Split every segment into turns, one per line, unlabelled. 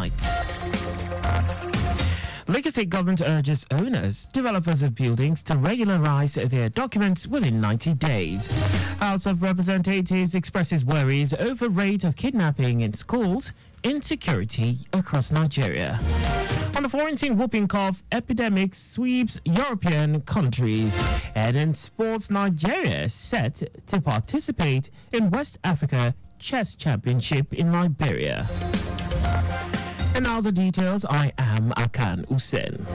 sites. Lagos State government urges owners, developers of buildings to regularize their documents within 90 days. House of Representatives expresses worries over rate of kidnapping in schools, insecurity across Nigeria. On the foreign scene, whooping cough epidemic sweeps European countries. And in sports, Nigeria set to participate in West Africa Chess Championship in Liberia. And now the details. I am Akan Usen.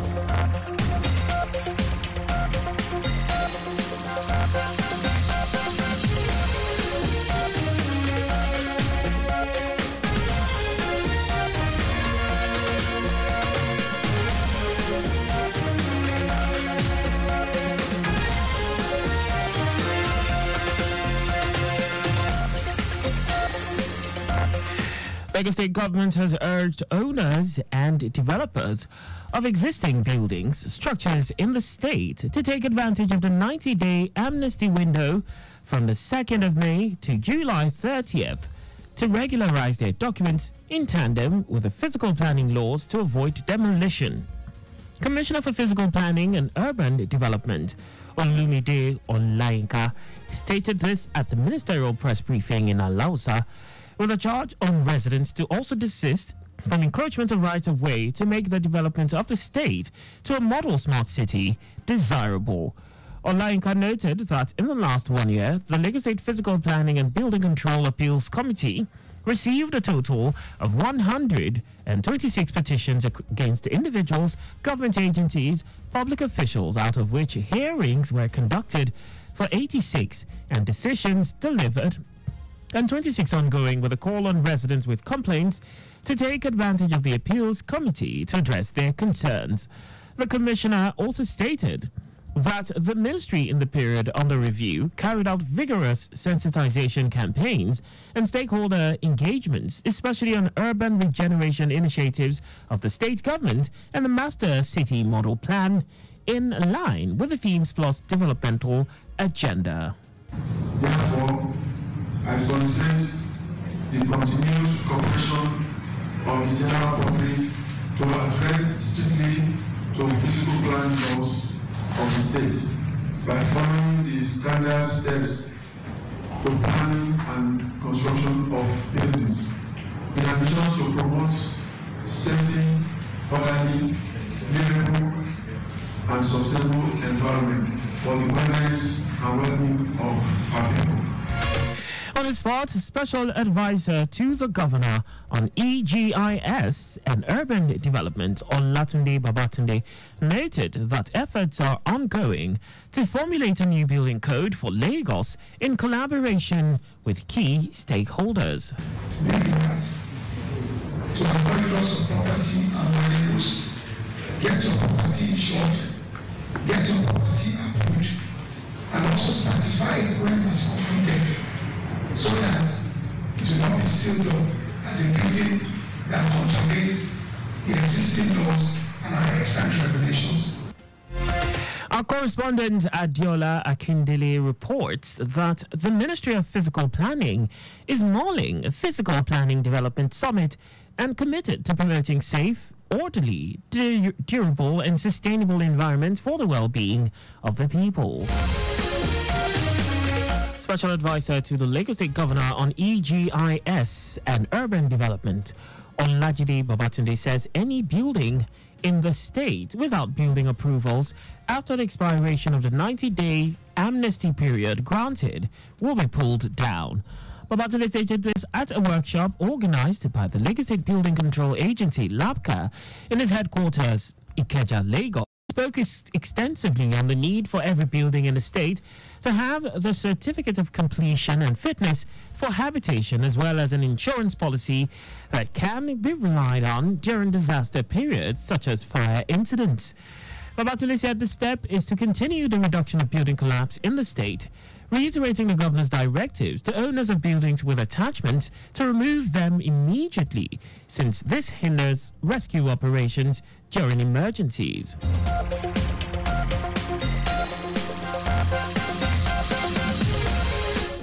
Lagos State government has urged owners and developers of existing buildings, structures in the state to take advantage of the 90-day amnesty window from the 2nd of May to July 30th to regularize their documents in tandem with the physical planning laws to avoid demolition. Commissioner for Physical Planning and Urban Development, Olumide Olainka, stated this at the ministerial press briefing in Alausa, with a charge on residents to also desist from encroachment of rights of way to make the development of the state to a model smart city desirable. Olainka noted that in the last 1 year, the Lagos State Physical Planning and Building Control Appeals Committee received a total of 126 petitions against individuals, government agencies, public officials, out of which hearings were conducted for 86 and decisions delivered and 26 ongoing, with a call on residents with complaints to take advantage of the appeals committee to address their concerns. The commissioner also stated that the ministry in the period under review carried out vigorous sensitization campaigns and stakeholder engagements, especially on urban regeneration initiatives of the state government and the master city model plan, in line with the Themes Plus developmental agenda.
Therefore, I solicit the continued cooperation of the general public to adhere strictly to physical planning laws of the state by following the standard steps to planning and construction of buildings, in addition to promote safety, orderly, livable, and sustainable environment for the wellness and well-being of our people.
On the spot, Special Advisor to the Governor on EGIS and Urban Development, Olatunde Babatunde, noted that efforts are ongoing to formulate a new building code for Lagos in collaboration with key stakeholders.
To avoid loss of property and valuables, get your property insured, get your property approved, and also certified when it is completed, so that it will not be sealed up as a building that contravenes the existing laws and our extant regulations.
Our correspondent Adiola Akindele reports that the Ministry of Physical Planning is mulling a Physical Planning Development Summit and committed to promoting safe, orderly, durable and sustainable environment for the well-being of the people. Special Advisor to the Lagos State Governor on EGIS and Urban Development, Olajide Babatunde, says any building in the state without building approvals after the expiration of the 90-day amnesty period granted will be pulled down. Babatunde stated this at a workshop organized by the Lagos State Building Control Agency, LABCA, in its headquarters, Ikeja, Lagos. He spoke extensively on the need for every building in the state to have the certificate of completion and fitness for habitation, as well as an insurance policy that can be relied on during disaster periods such as fire incidents. Babatunde said the step is to continue the reduction of building collapse in the state, reiterating the governor's directives to owners of buildings with attachments to remove them immediately, since this hinders rescue operations during emergencies.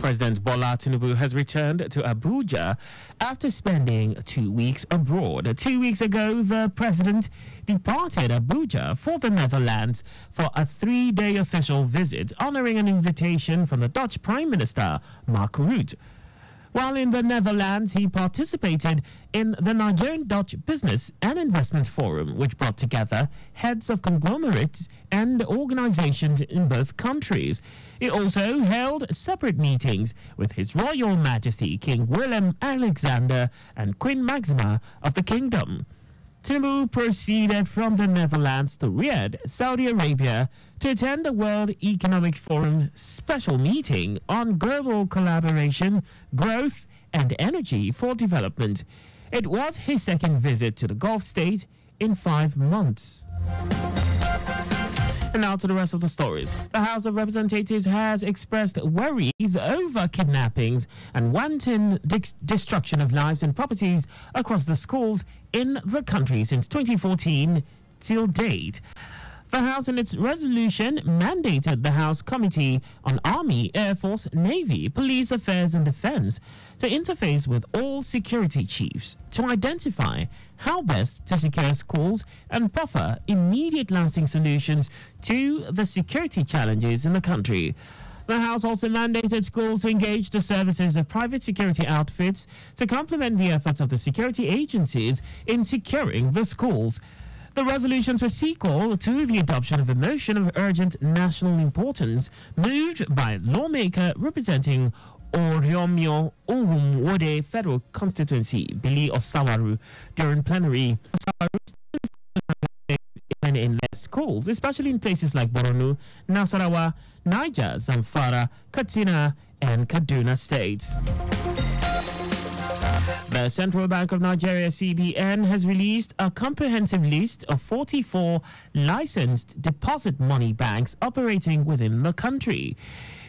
President Bola Tinubu has returned to Abuja after spending 2 weeks abroad. 2 weeks ago, the president departed Abuja for the Netherlands for a 3-day official visit, honoring an invitation from the Dutch Prime Minister, Mark Rutte. While in the Netherlands, he participated in the Nigerian-Dutch Business and Investment Forum, which brought together heads of conglomerates and organizations in both countries. He also held separate meetings with His Royal Majesty King Willem Alexander and Queen Maxima of the Kingdom. Tinubu proceeded from the Netherlands to Riyadh, Saudi Arabia, to attend the World Economic Forum special meeting on global collaboration, growth, and energy for development. It was his second visit to the Gulf state in 5 months. And now to the rest of the stories. The House of Representatives has expressed worries over kidnappings and wanton destruction of lives and properties across the schools in the country since 2014 till date. The House, in its resolution, mandated the House Committee on Army, Air Force, Navy, Police Affairs and Defense to interface with all security chiefs to identify how best to secure schools and proffer immediate lasting solutions to the security challenges in the country. The House also mandated schools to engage the services of private security outfits to complement the efforts of the security agencies in securing the schools. The resolutions were sequel to the adoption of a motion of urgent national importance moved by lawmaker representing Oriomio Ohumwode Federal Constituency, Billy Osawaru, during plenary. In their schools, especially in places like Borno, Nasarawa, Niger, Zamfara, Katsina, and Kaduna states. The Central Bank of Nigeria, CBN, has released a comprehensive list of 44 licensed deposit money banks operating within the country.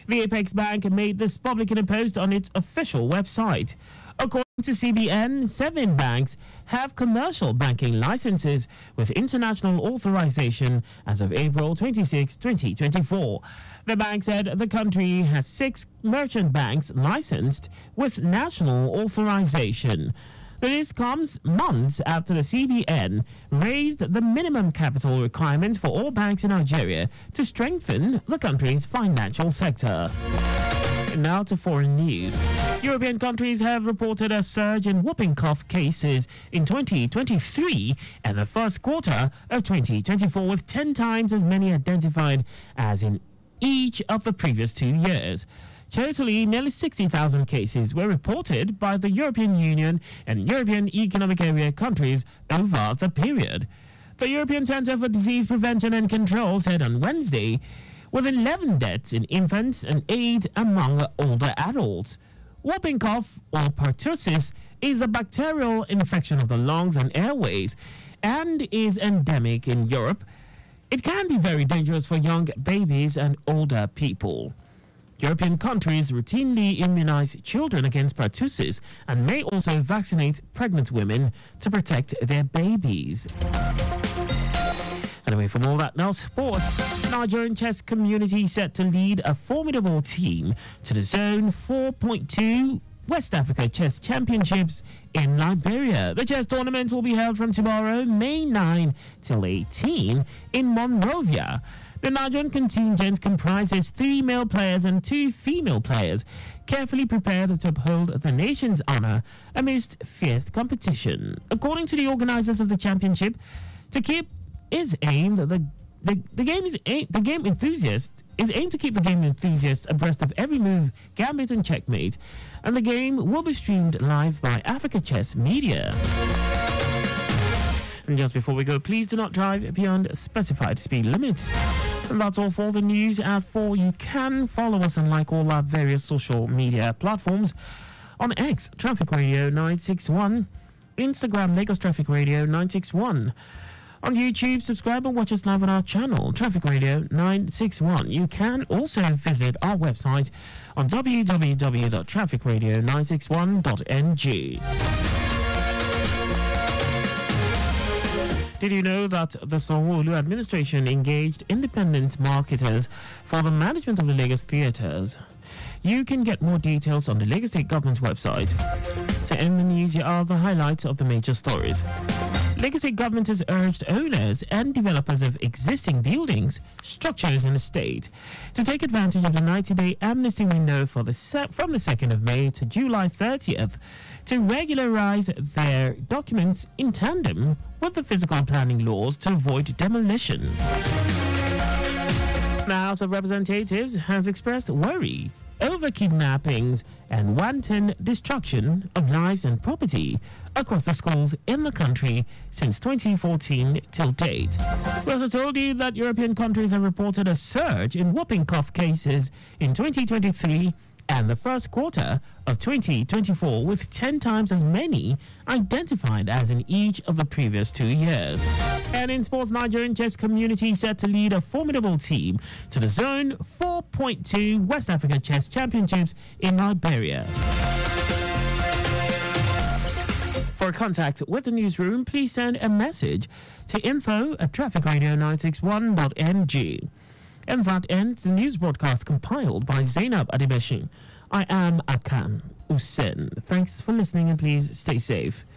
The Apex Bank made this public in a post on its official website. According to CBN, 7 banks have commercial banking licenses with international authorization as of April 26, 2024. The bank said the country has 6 merchant banks licensed with national authorization. This comes months after the CBN raised the minimum capital requirement for all banks in Nigeria to strengthen the country's financial sector. Now to foreign news. European countries have reported a surge in whooping cough cases in 2023 and the first quarter of 2024, with 10 times as many identified as in each of the previous 2 years. Totally, nearly 60,000 cases were reported by the European Union and European Economic Area countries over the period. The European Centre for Disease Prevention and Control said on Wednesday, with 11 deaths in infants and 8 among older adults. Whooping cough, or pertussis, is a bacterial infection of the lungs and airways and is endemic in Europe. It can be very dangerous for young babies and older people. European countries routinely immunize children against pertussis and may also vaccinate pregnant women to protect their babies. Anyway, from all that, now sports. Nigerian chess community set to lead a formidable team to the Zone 4.2 West Africa Chess Championships in Liberia. The chess tournament will be held from tomorrow, May 9 till 18 in Monrovia. The Nigerian contingent comprises 3 male players and 2 female players, carefully prepared to uphold the nation's honor amidst fierce competition. According to the organizers of the championship, the game enthusiast is aimed to keep the game enthusiast abreast of every move, gambit and checkmate, and the game will be streamed live by Africa Chess Media. And just before we go, please do not drive beyond specified speed limits. And that's all for the news at 4. You can follow us and like all our various social media platforms. On X, Traffic Radio 961. Instagram, Lagos Traffic Radio 961. On YouTube, subscribe and watch us live on our channel, Traffic Radio 961. You can also visit our website on www.trafficradio961.ng. Did you know that the Sanwo-Olu administration engaged independent marketers for the management of the Lagos theatres? You can get more details on the Lagos State Government website. To end the news, here are the highlights of the major stories. Lagos State Government has urged owners and developers of existing buildings, structures in the state to take advantage of the 90-day amnesty window from the 2nd of May to July 30th to regularize their documents in tandem with the physical planning laws to avoid demolition. The House of Representatives has expressed worry over kidnappings and wanton destruction of lives and property across the schools in the country since 2014 till date. We also told you that European countries have reported a surge in whooping cough cases in 2023 and the first quarter of 2024, with 10 times as many identified as in each of the previous 2 years. And in sports, Nigerian chess community set to lead a formidable team to the Zone 4.2 West Africa Chess Championships in Liberia. For contact with the newsroom, please send a message to info@trafficradio961.ng. And that ends the news broadcast compiled by Zainab Adibeshin. I am Akan Usen. Thanks for listening and please stay safe.